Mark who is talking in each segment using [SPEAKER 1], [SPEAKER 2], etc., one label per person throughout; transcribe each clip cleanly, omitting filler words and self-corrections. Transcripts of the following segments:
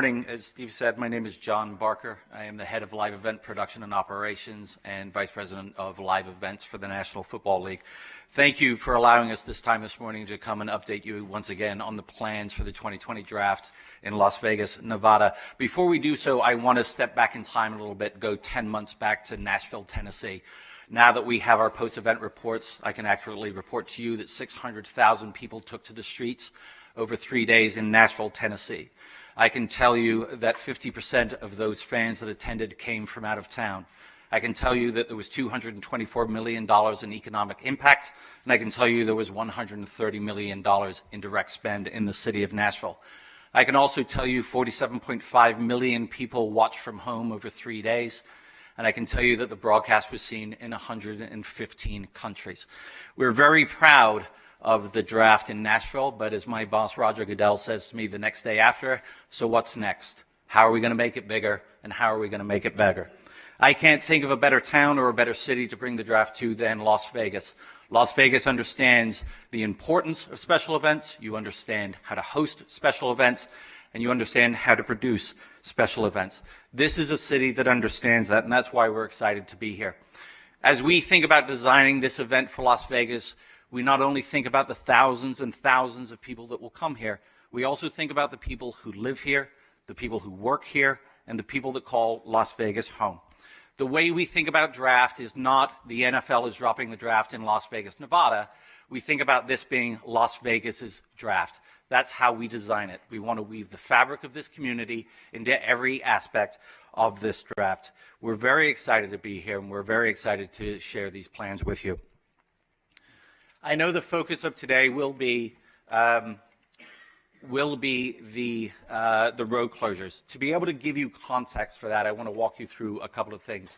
[SPEAKER 1] morning. As Steve said, my name is John Barker. I am the head of live event production and operations and vice president of live events for the National Football League. Thank you for allowing us this time this morning to come and update you once again on the plans for the 2020 draft in Las Vegas, Nevada. Before we do so, I want to step back in time a little bit, go 10 months back to Nashville, Tennessee. Now that we have our post-event reports, I can accurately report to you that 600,000 people took to the streets over 3 days in Nashville, Tennessee. I can tell you that 50% of those fans that attended came from out of town. I can tell you that there was $224 million in economic impact, and I can tell you there was $130 million in direct spend in the city of Nashville. I can also tell you 47.5 million people watched from home over 3 days, and I can tell you that the broadcast was seen in 115 countries. We're very proud of the draft in Nashville, but as my boss Roger Goodell says to me the next day after, so what's next? How are we going to make it bigger, and how are we going to make it better? I can't think of a better town or a better city to bring the draft to than Las Vegas. Las Vegas understands the importance of special events, you understand how to host special events, and you understand how to produce special events. This is a city that understands that, and that's why we're excited to be here. As we think about designing this event for Las Vegas, we not only think about the thousands and thousands of people that will come here, we also think about the people who live here, the people who work here, and the people that call Las Vegas home. The way we think about draft is not the NFL is dropping the draft in Las Vegas, Nevada. We think about this being Las Vegas's draft. That's how we design it. We want to weave the fabric of this community into every aspect of this draft. We're very excited to be here, and we're very excited to share these plans with you. I know the focus of today will be the road closures. To be able to give you context for that, I want to walk you through a couple of things.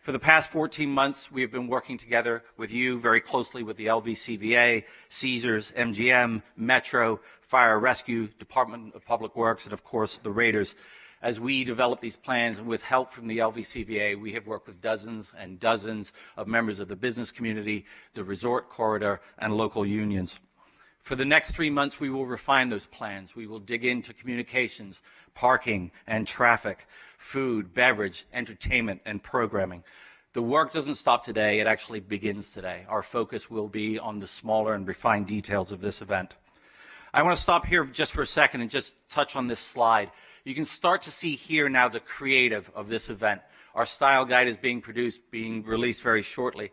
[SPEAKER 1] For the past 14 months, we have been working together with you very closely with the LVCVA, Caesars, MGM, Metro, Fire Rescue, Department of Public Works, and of course the Raiders. As we develop these plans, and with help from the LVCVA, we have worked with dozens and dozens of members of the business community, the resort corridor, and local unions. For the next 3 months, we will refine those plans. We will dig into communications, parking and traffic, food, beverage, entertainment, and programming. The work doesn't stop today, it actually begins today. Our focus will be on the smaller and refined details of this event. I want to stop here just for a second and just touch on this slide. You can start to see here now the creative of this event. Our style guide is being released very shortly.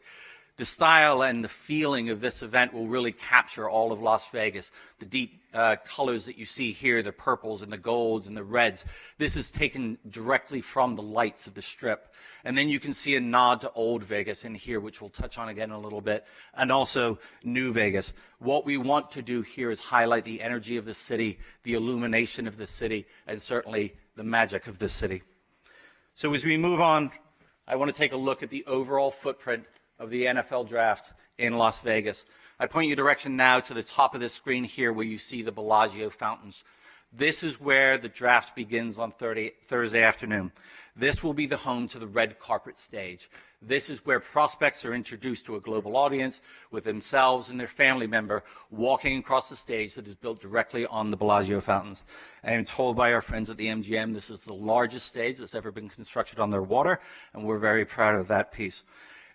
[SPEAKER 1] The style and the feeling of this event will really capture all of Las Vegas. The deep colors that you see here, the purples and the golds and the reds, this is taken directly from the lights of the Strip. And then you can see a nod to Old Vegas in here, which we'll touch on again in a little bit, and also New Vegas. What we want to do here is highlight the energy of the city, the illumination of the city, and certainly the magic of the city. So as we move on, I want to take a look at the overall footprint of the NFL draft in Las Vegas. I point your direction now to the top of the screen here where you see the Bellagio fountains. This is where the draft begins on Thursday afternoon. This will be the home to the red carpet stage. This is where prospects are introduced to a global audience with themselves and their family member walking across the stage that is built directly on the Bellagio fountains. I am told by our friends at the MGM this is the largest stage that's ever been constructed on their water, and we're very proud of that piece.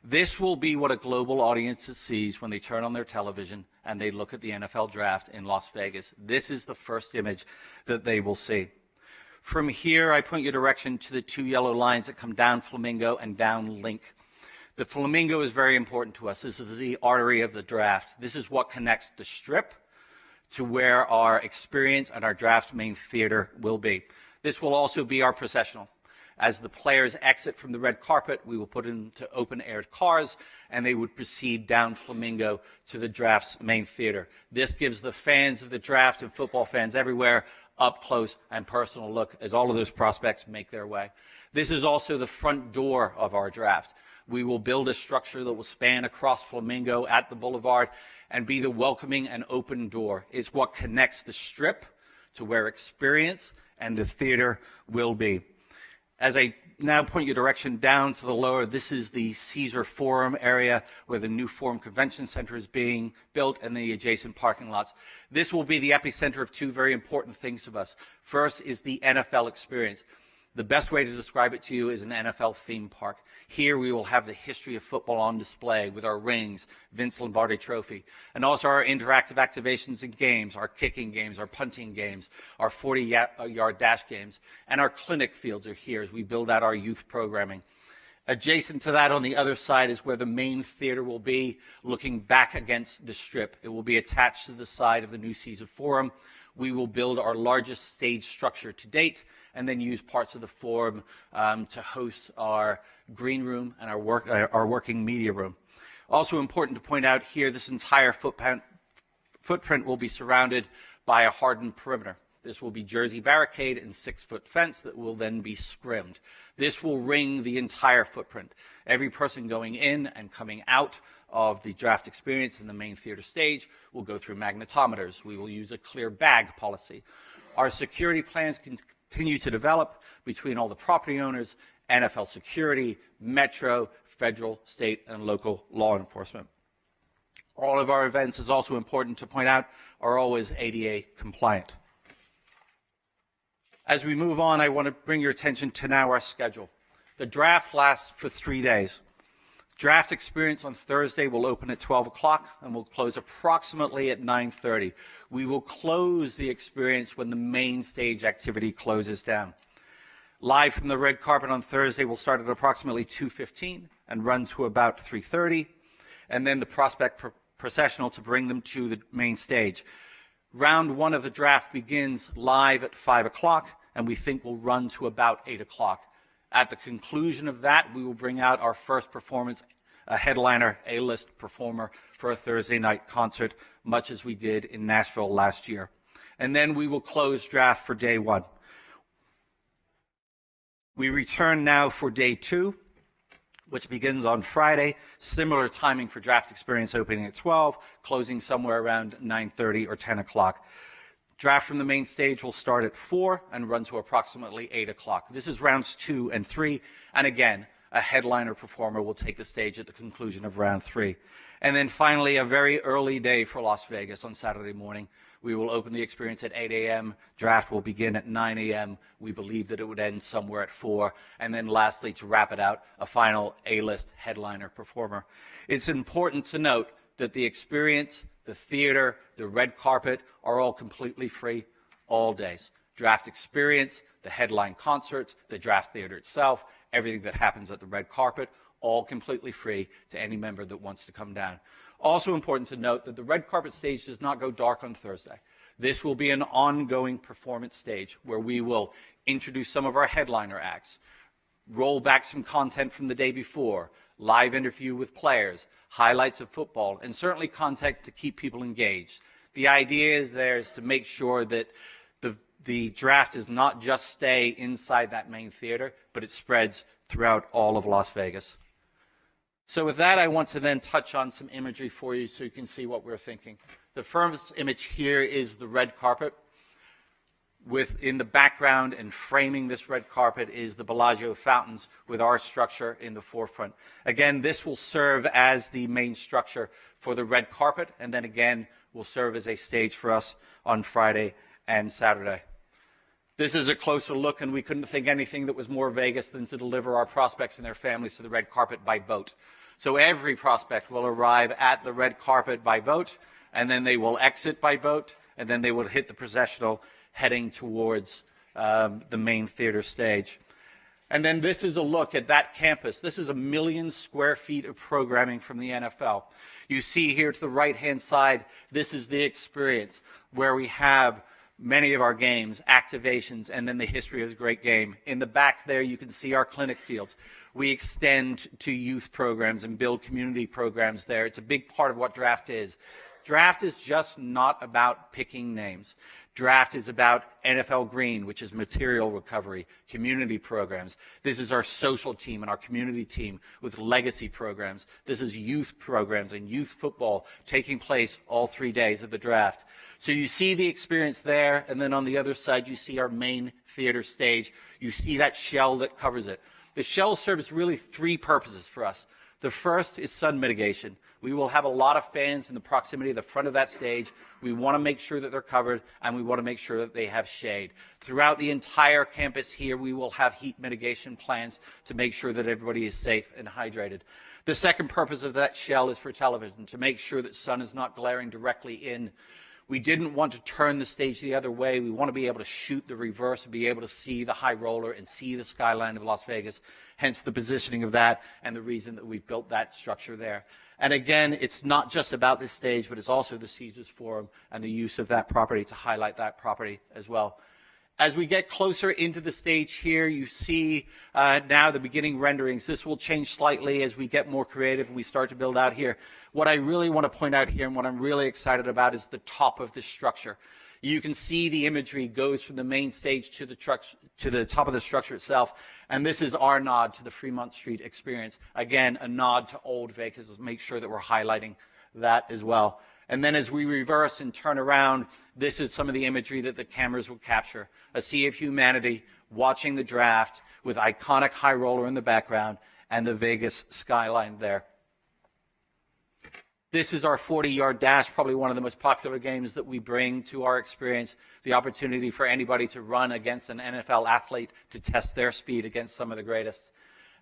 [SPEAKER 1] This will be what a global audience sees when they turn on their television and they look at the NFL draft in Las Vegas. This is the first image that they will see. From here, I point your direction to the two yellow lines that come down Flamingo and down Link. The Flamingo is very important to us. This is the artery of the draft. This is what connects the Strip to where our experience and our draft main theater will be. This will also be our processional. As the players exit from the red carpet, we will put into open-air cars, and they would proceed down Flamingo to the draft's main theater. This gives the fans of the draft and football fans everywhere up close and personal look as all of those prospects make their way. This is also the front door of our draft. We will build a structure that will span across Flamingo at the boulevard and be the welcoming and open door. It's what connects the Strip to where experience and the theater will be. As I now point your direction down to the lower, this is the Caesar Forum area where the new Forum Convention Center is being built and the adjacent parking lots. This will be the epicenter of two very important things to us. First is the NFL experience. The best way to describe it to you is an NFL theme park. Here we will have the history of football on display with our rings, Vince Lombardi Trophy, and also our interactive activations and games, our kicking games, our punting games, our 40-yard dash games, and our clinic fields are here as we build out our youth programming. Adjacent to that on the other side is where the main theater will be, looking back against the strip. It will be attached to the side of the new Caesar Forum. We will build our largest stage structure to date and then use parts of the Forum to host our green room and our working media room. Also important to point out here, this entire footprint will be surrounded by a hardened perimeter. This will be jersey barricade and 6-foot fence that will then be scrimmed. This will ring the entire footprint. Every person going in and coming out of the draft experience in the main theater stage will go through magnetometers. We will use a clear bag policy. Our security plans continue to develop between all the property owners, NFL security, Metro, federal, state, and local law enforcement. All of our events, is also important to point out, are always ADA compliant. As we move on, I want to bring your attention to now our schedule. The draft lasts for 3 days. Draft experience on Thursday will open at 12 o'clock and will close approximately at 9:30. We will close the experience when the main stage activity closes down. Live from the red carpet on Thursday will start at approximately 2:15 and run to about 3:30, and then the prospect processional to bring them to the main stage. Round one of the draft begins live at 5 o'clock, and we think will run to about 8 o'clock. At the conclusion of that, we will bring out our first performance, a headliner, A-list performer for a Thursday night concert, much as we did in Nashville last year. And then we will close draft for day one. We return now for day two, which begins on Friday. Similar timing for draft experience, opening at 12, closing somewhere around 9:30 or 10 o'clock. Draft from the main stage will start at 4 and run to approximately 8 o'clock. This is rounds 2 and 3. And again, a headliner performer will take the stage at the conclusion of round 3. And then finally, a very early day for Las Vegas on Saturday morning. We will open the experience at 8 a.m. Draft will begin at 9 a.m. We believe that it would end somewhere at 4. And then lastly, to wrap it out, a final A-list headliner performer. It's important to note that the experience, the theater, the red carpet are all completely free all days. Draft experience, the headline concerts, the draft theater itself, everything that happens at the red carpet, all completely free to any member that wants to come down. Also important to note that the red carpet stage does not go dark on Thursday. This will be an ongoing performance stage where we will introduce some of our headliner acts, roll back some content from the day before, live interview with players, highlights of football, and certainly content to keep people engaged. The idea is there is to make sure that the draft does not just stay inside that main theater, but it spreads throughout all of Las Vegas. So with that, I want to then touch on some imagery for you so you can see what we're thinking. The first image here is the red carpet. In the background and framing this red carpet is the Bellagio fountains with our structure in the forefront. Again, this will serve as the main structure for the red carpet, and then again will serve as a stage for us on Friday and Saturday. This is a closer look, and we couldn't think anything that was more Vegas than to deliver our prospects and their families to the red carpet by boat. So every prospect will arrive at the red carpet by boat, and then they will exit by boat, and then they will hit the processional heading towards the main theater stage. And then this is a look at that campus. This is 1 million square feet of programming from the NFL. You see here to the right-hand side, this is the experience where we have many of our games, activations, and then the history of the great game. In the back there, you can see our clinic fields. We extend to youth programs and build community programs there. It's a big part of what draft is. Draft is just not about picking names. Draft is about NFL Green, which is material recovery, community programs. This is our social team and our community team with legacy programs. This is youth programs and youth football taking place all 3 days of the draft. So you see the experience there, and then on the other side you see our main theater stage. You see that shell that covers it. The shell serves really 3 purposes for us. The first is sun mitigation. We will have a lot of fans in the proximity of the front of that stage. We want to make sure that they're covered, and we want to make sure that they have shade. Throughout the entire campus here, we will have heat mitigation plans to make sure that everybody is safe and hydrated. The second purpose of that shell is for television, to make sure that sun is not glaring directly in. We didn't want to turn the stage the other way. We want to be able to shoot the reverse and be able to see the high roller and see the skyline of Las Vegas, hence the positioning of that and the reason that we've built that structure there. And again, it's not just about this stage, but it's also the Caesars Forum and the use of that property to highlight that property as well. As we get closer into the stage here, you see now the beginning renderings. This will change slightly as we get more creative and we start to build out here. What I really want to point out here and what I'm really excited about is the top of this structure. You can see the imagery goes from the main stage to the top of the structure itself. And this is our nod to the Fremont Street experience. Again, a nod to old Vegas to make sure that we're highlighting that as well. And then as we reverse and turn around, this is some of the imagery that the cameras will capture. A sea of humanity watching the draft with iconic high roller in the background and the Vegas skyline there. This is our 40-yard dash, probably one of the most popular games that we bring to our experience, the opportunity for anybody to run against an NFL athlete to test their speed against some of the greatest.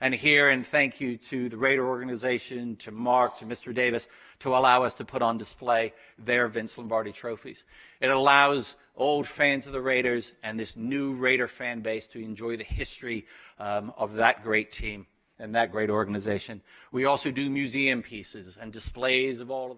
[SPEAKER 1] And here, and thank you to the Raider organization, to Mark, to Mr. Davis, to allow us to put on display their Vince Lombardi trophies. It allows old fans of the Raiders and this new Raider fan base to enjoy the history of that great team and that great organization. We also do museum pieces and displays of all of the